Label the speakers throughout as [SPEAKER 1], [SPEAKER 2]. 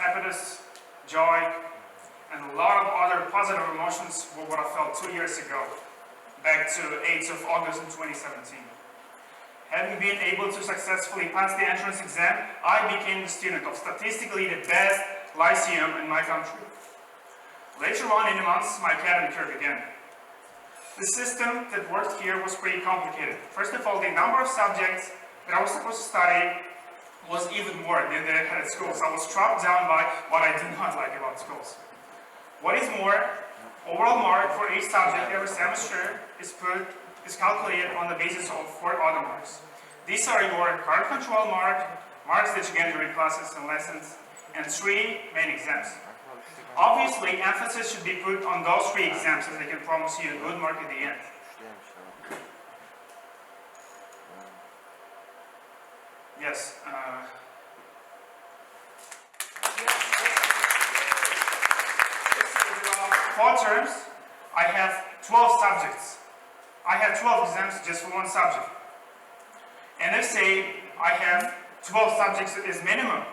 [SPEAKER 1] happiness, joy, and a lot of other positive emotions were what I felt 2 years ago, back to 8th of August in 2017. Having been able to successfully pass the entrance exam, I became the student of statistically the best lyceum in my country. Later on in the months, my academic career began. The system that worked here was pretty complicated. First of all, the number of subjects that I was supposed to study was even more than they had at school. So I was trapped down by what I did not like about schools. What is more, overall mark for each subject every semester is calculated on the basis of 4 other marks. These are your card control marks that you get during classes and lessons, and 3 main exams. Obviously, emphasis should be put on those 3 exams as they can promise you a good mark at the end. Yes. For terms, I have 12 subjects. I have 12 exams just for one subject. And let's say I have 12 subjects as minimum.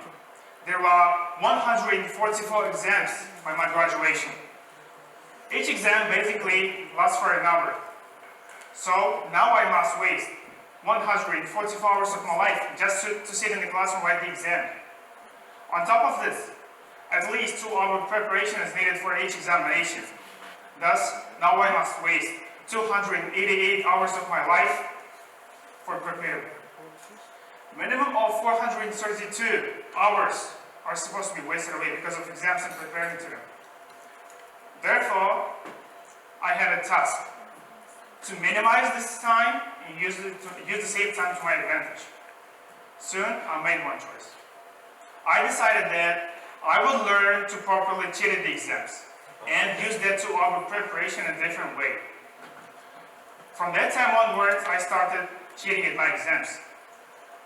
[SPEAKER 1] There are 144 exams by my graduation. Each exam basically lasts for an hour. So now I must waste 144 hours of my life just to sit in the class and write the exam. On top of this, at least 2 hours preparation is needed for each examination. Thus, now I must waste 288 hours of my life for preparing. Minimum of 432 hours are supposed to be wasted away because of exams and preparing to them. Therefore, I had a task to minimize this time and use the saved time to my advantage. Soon, I made one choice. I decided that I would learn to properly cheat at the exams and use that to offer preparation in a different way. From that time onwards, I started cheating at my exams.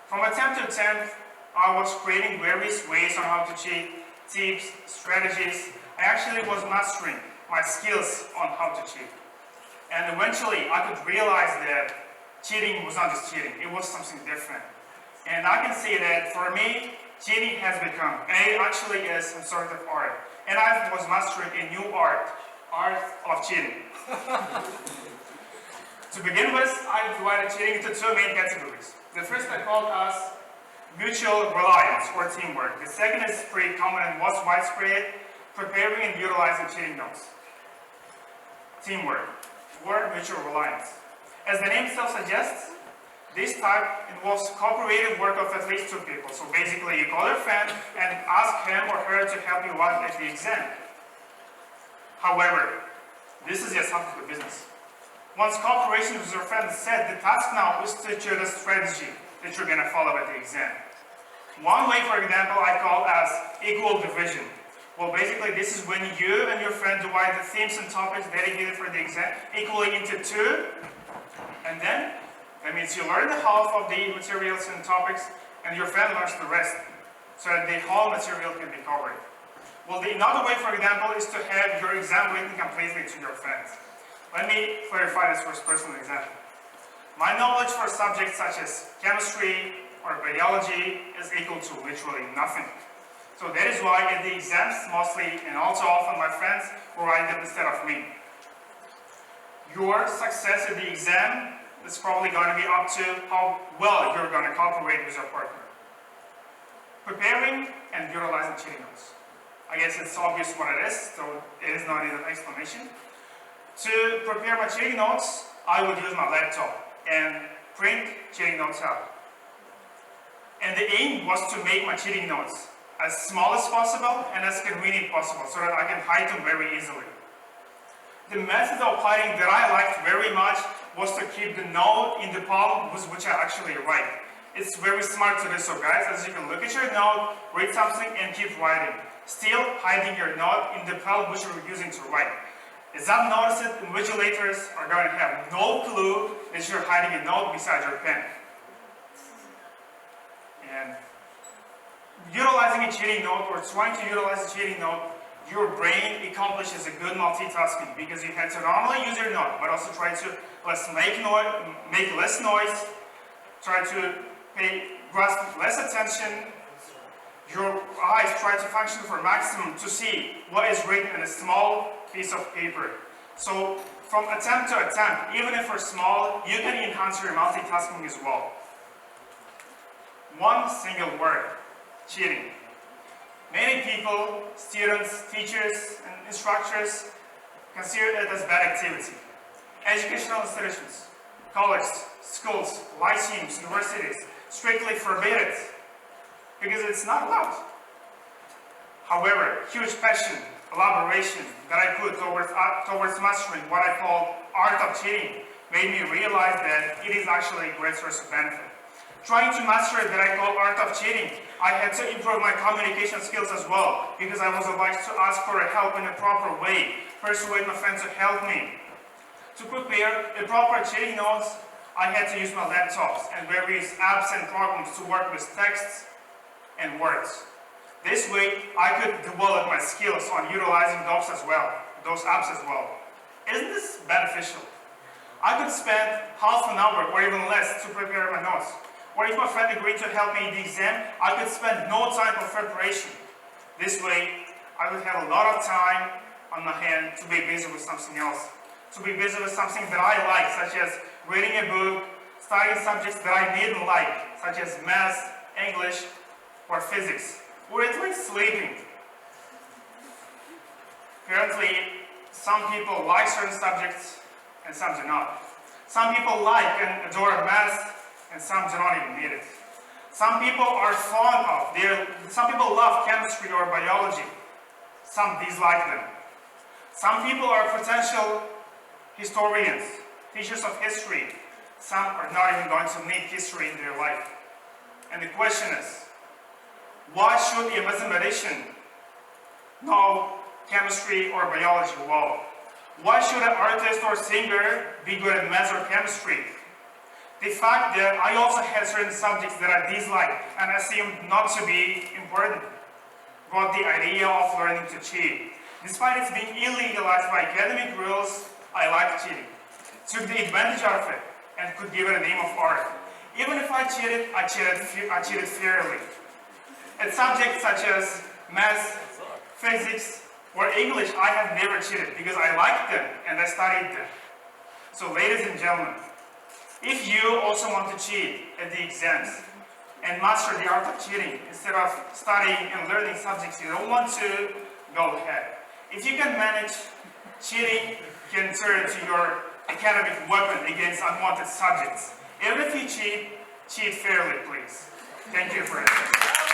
[SPEAKER 1] From attempt to attempt, I was creating various ways on how to cheat, tips, strategies. I actually was mastering my skills on how to cheat. And eventually, I could realize that cheating was not just cheating, it was something different. And I can say that for me, cheating has become, and it actually is some sort of art. And I was mastering a new art of cheating. To begin with, I divided cheating into 2 main categories. The first I called as mutual reliance or teamwork. The second is pretty common and most widespread, preparing and utilizing cheating notes. Teamwork or mutual reliance. As the name itself suggests, this type involves cooperative work of at least 2 people. So basically, you call your friend and ask him or her to help you out at the exam. However, this is just half of the business. Once cooperation with your friend is set, the task now is to choose a strategy that you're going to follow at the exam. One way, for example, I call as equal division. Well, basically, this is when you and your friend divide the themes and topics dedicated for the exam equally into 2, and then that means you learn the half of the materials and topics, and your friend learns the rest, so that the whole material can be covered. Well, another way, for example, is to have your exam written completely to your friends. Let me clarify this first personal example. My knowledge for subjects such as chemistry or biology is equal to literally nothing. So that is why at the exams, mostly and also often my friends will write them instead of me. Your success at the exam is probably going to be up to how well you're going to cooperate with your partner. Preparing and utilizing cheating notes. I guess it's obvious what it is, so it is not an explanation. To prepare my cheating notes, I would use my laptop and print cheating notes out. And the aim was to make my cheating notes as small as possible and as convenient possible so that I can hide them very easily. The method of hiding that I liked very much was to keep the note in the palm with which I actually write. It's very smart to do so, guys, as you can look at your note, read something, and keep writing. Still hiding your note in the palm which you're using to write. As I've noticed it, invigilators are going to have no clue that you're hiding a note beside your pen. And utilizing a cheating note or trying to utilize a cheating note, your brain accomplishes a good multitasking because you have to not only use your note, but also try to make less noise, try to grasp less attention. Your eyes try to function for maximum to see what is written in a small piece of paper. So from attempt to attempt, even if we're small, you can enhance your multitasking as well. One single word, cheating. Many people, students, teachers, and instructors consider it as bad activity. Educational institutions, colleges, schools, lyceums, universities strictly forbid it because it's not allowed. However, huge passion, elaboration that I put towards mastering what I call art of cheating made me realize that it is actually a great source of benefit. Trying to master it that I call art of cheating, I had to improve my communication skills as well because I was obliged to ask for help in a proper way, persuade my friends to help me. To prepare a proper cheating notes, I had to use my laptops and various apps and programs to work with texts and words. This way, I could develop my skills on utilizing those apps as well. Isn't this beneficial? I could spend half an hour or even less to prepare my notes. Or if my friend agreed to help me in the exam, I could spend no time for preparation. This way, I would have a lot of time on my hand to be busy with something else. To be busy with something that I like, such as reading a book, studying subjects that I didn't like, such as math, English, or physics, or at least sleeping. Currently, some people like certain subjects and some do not. Some people like and adore math and some do not even need it. Some people are some people love chemistry or biology. Some dislike them. Some people are potential historians, teachers of history. Some are not even going to need history in their life. And the question is, why should a mathematician know chemistry or biology well? Why should an artist or singer be good at math or chemistry? The fact that I also had certain subjects that I disliked and assumed not to be important brought the idea of learning to cheat. Despite it being illegalized by academic rules, I liked cheating, took the advantage of it, and could give it a name of art. Even if I cheated fairly. At subjects such as math, physics, or English, I have never cheated because I liked them and I studied them. So ladies and gentlemen, if you also want to cheat at the exams and master the art of cheating instead of studying and learning subjects you don't want to, go ahead. If you can manage, cheating can turn to your academic weapon against unwanted subjects. Even if you cheat fairly, please. Thank you for it.